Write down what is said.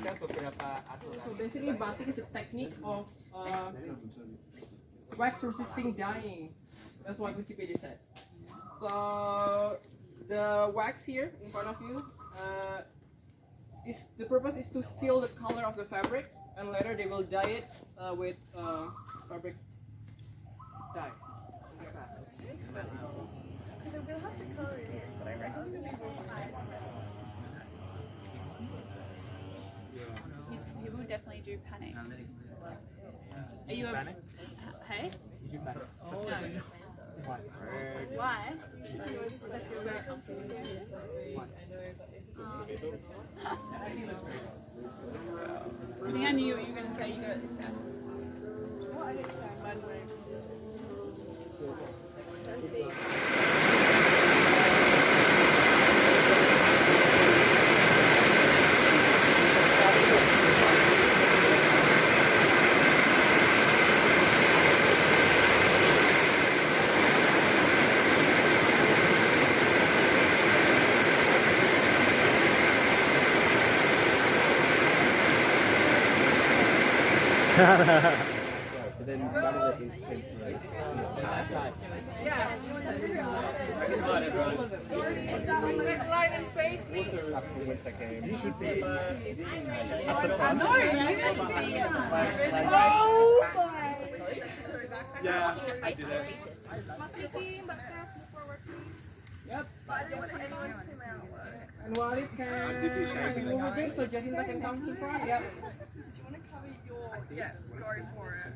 So basically, batik is a technique of wax resisting dyeing. That's what Wikipedia said. So the wax here in front of you, the purpose is to seal the color of the fabric, and later they will dye it with fabric dye. We'll have to color it in, but I reckon people People definitely do panic. Are you a hey? Oh, no. Why? Because I feel very comfortable. I think I knew what you were going to say. You go at this fast. Oh, I didn't know. By the way. Then none of it came through. Line and face me. After the winter came. You should be at No, the front. you should be. Oh Yeah, I did it. Yep. And Walid can move a bit so Jacinta can come to front. Yep. Do you want to cover your... Yeah, go for it.